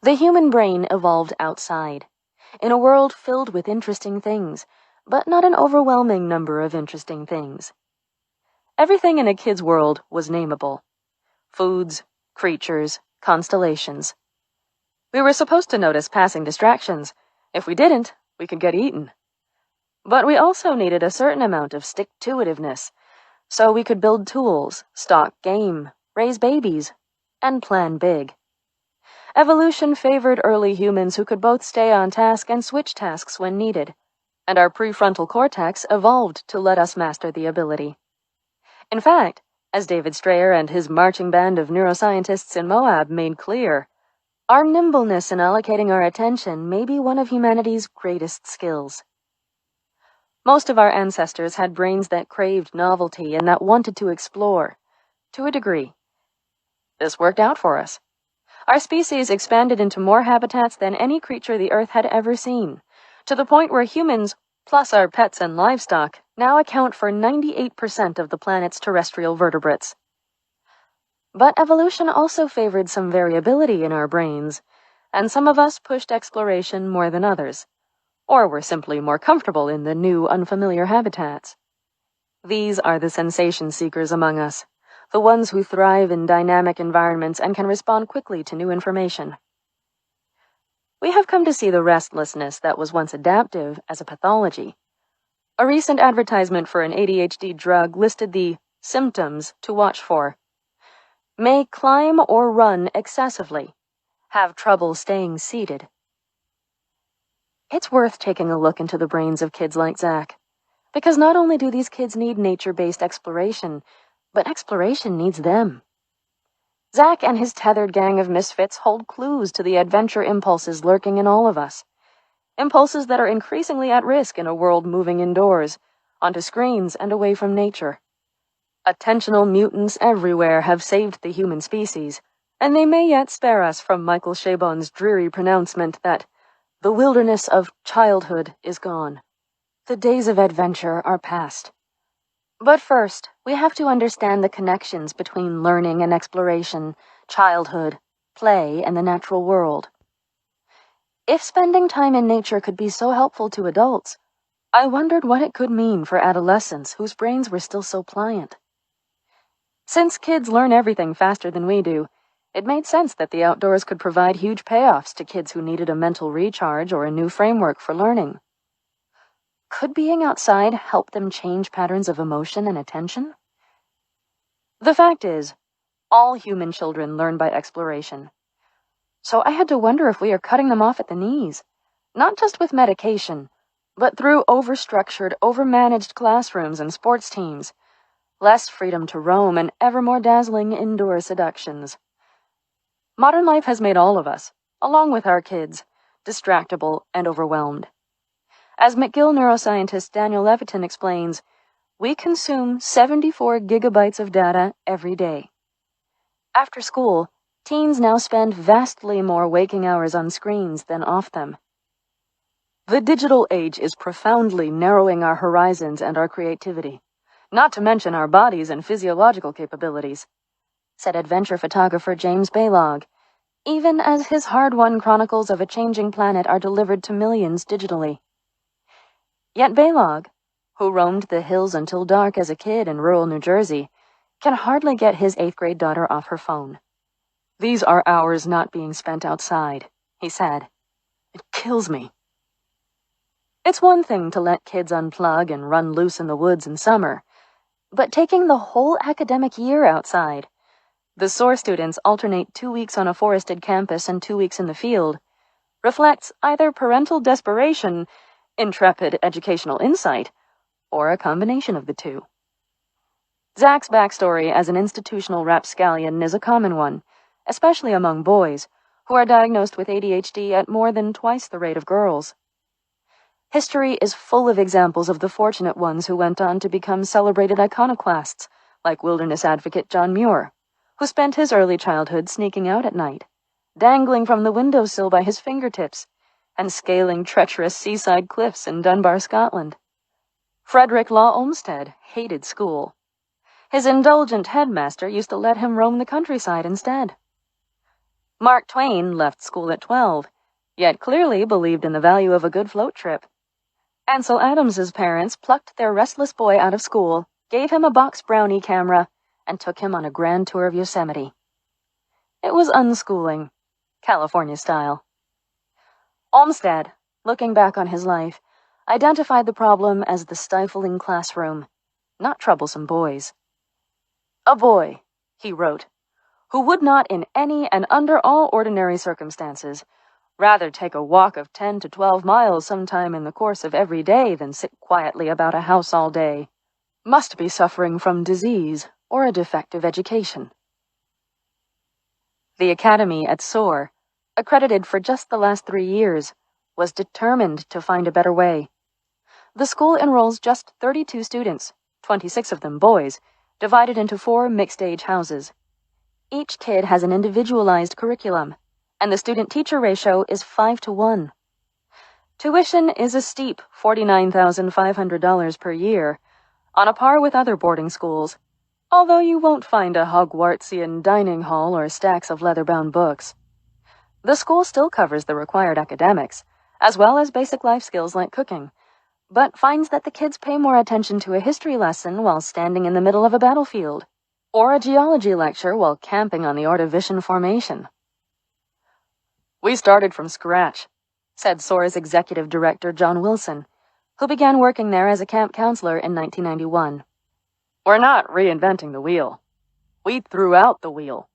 The human brain evolved outside, in a world filled with interesting things, but not an overwhelming number of interesting things. Everything in a kid's world was nameable. Foods, creatures, constellations. We were supposed to notice passing distractions. If we didn't, we could get eaten. But we also needed a certain amount of stick-to-itiveness, so we could build tools, stock game, raise babies, and plan big. Evolution favored early humans who could both stay on task and switch tasks when needed, and our prefrontal cortex evolved to let us master the ability. In fact, as David Strayer and his marching band of neuroscientists in Moab made clear, our nimbleness in allocating our attention may be one of humanity's greatest skills. Most of our ancestors had brains that craved novelty and that wanted to explore, to a degree. This worked out for us. Our species expanded into more habitats than any creature the Earth had ever seen, to the point where humans, plus our pets and livestock, now account for 98% of the planet's terrestrial vertebrates. But evolution also favored some variability in our brains, and some of us pushed exploration more than others, or were simply more comfortable in the new, unfamiliar habitats. These are the sensation seekers among us, the ones who thrive in dynamic environments and can respond quickly to new information. We have come to see the restlessness that was once adaptive as a pathology. A recent advertisement for an ADHD drug listed the symptoms to watch for. May climb or run excessively. Have trouble staying seated. It's worth taking a look into the brains of kids like Zach, because not only do these kids need nature-based exploration, but exploration needs them. Zach and his tethered gang of misfits hold clues to the adventure impulses lurking in all of us. Impulses that are increasingly at risk in a world moving indoors, onto screens and away from nature. Attentional mutants everywhere have saved the human species, and they may yet spare us from Michael Chabon's dreary pronouncement that the wilderness of childhood is gone. The days of adventure are past. But first, we have to understand the connections between learning and exploration, childhood, play, and the natural world. If spending time in nature could be so helpful to adults, I wondered what it could mean for adolescents whose brains were still so pliant. Since kids learn everything faster than we do, it made sense that the outdoors could provide huge payoffs to kids who needed a mental recharge or a new framework for learning. Could being outside help them change patterns of emotion and attention? The fact is, all human children learn by exploration. So I had to wonder if we are cutting them off at the knees, not just with medication, but through overstructured, overmanaged classrooms and sports teams, less freedom to roam, and ever more dazzling indoor seductions. Modern life has made all of us, along with our kids, distractible and overwhelmed. As McGill neuroscientist Daniel Levitin explains, we consume 74 gigabytes of data every day. After school, teens now spend vastly more waking hours on screens than off them. The digital age is profoundly narrowing our horizons and our creativity, not to mention our bodies and physiological capabilities, said adventure photographer James Baylog, even as his hard-won chronicles of a changing planet are delivered to millions digitally. Yet Baylog, who roamed the hills until dark as a kid in rural New Jersey, can hardly get his 8th-grade daughter off her phone. "These are hours not being spent outside," he said. "It kills me." It's one thing to let kids unplug and run loose in the woods in summer, but taking the whole academic year outside, the SOAR students alternate 2 weeks on a forested campus and 2 weeks in the field, reflects either parental desperation, intrepid educational insight, or a combination of the two. Zach's backstory as an institutional rapscallion is a common one, especially among boys, who are diagnosed with ADHD at more than twice the rate of girls. History is full of examples of the fortunate ones who went on to become celebrated iconoclasts, like wilderness advocate John Muir, who spent his early childhood sneaking out at night, dangling from the windowsill by his fingertips, and scaling treacherous seaside cliffs in Dunbar, Scotland. Frederick Law Olmsted hated school. His indulgent headmaster used to let him roam the countryside instead. Mark Twain left school at 12, yet clearly believed in the value of a good float trip. Ansel Adams's parents plucked their restless boy out of school, gave him a box brownie camera, and took him on a grand tour of Yosemite. It was unschooling, California style. Olmsted, looking back on his life, identified the problem as the stifling classroom, not troublesome boys. "A boy," he wrote, "who would not in any and under all ordinary circumstances rather take a walk of 10 to 12 miles sometime in the course of every day than sit quietly about a house all day, must be suffering from disease or a defective education." The academy at SOAR, accredited for just the last 3 years, was determined to find a better way. The school enrolls just 32 students, 26 of them boys, divided into 4 mixed-age houses. Each kid has an individualized curriculum, and the student-teacher ratio is 5 to 1. Tuition is a steep $49,500 per year, on a par with other boarding schools, although you won't find a Hogwartsian dining hall or stacks of leather-bound books. The school still covers the required academics, as well as basic life skills like cooking, but finds that the kids pay more attention to a history lesson while standing in the middle of a battlefield, or a geology lecture while camping on the Ordovician Formation. "We started from scratch," said SOAR's executive director John Wilson, who began working there as a camp counselor in 1991. "We're not reinventing the wheel. We threw out the wheel."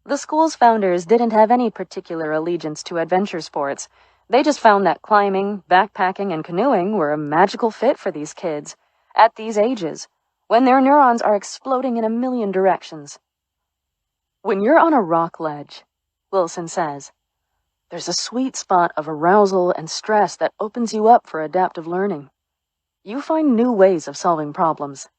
The school's founders didn't have any particular allegiance to adventure sports. They just found that climbing, backpacking, and canoeing were a magical fit for these kids, at these ages, when their neurons are exploding in a million directions. "When you're on a rock ledge," Wilson says, "there's a sweet spot of arousal and stress that opens you up for adaptive learning. You find new ways of solving problems."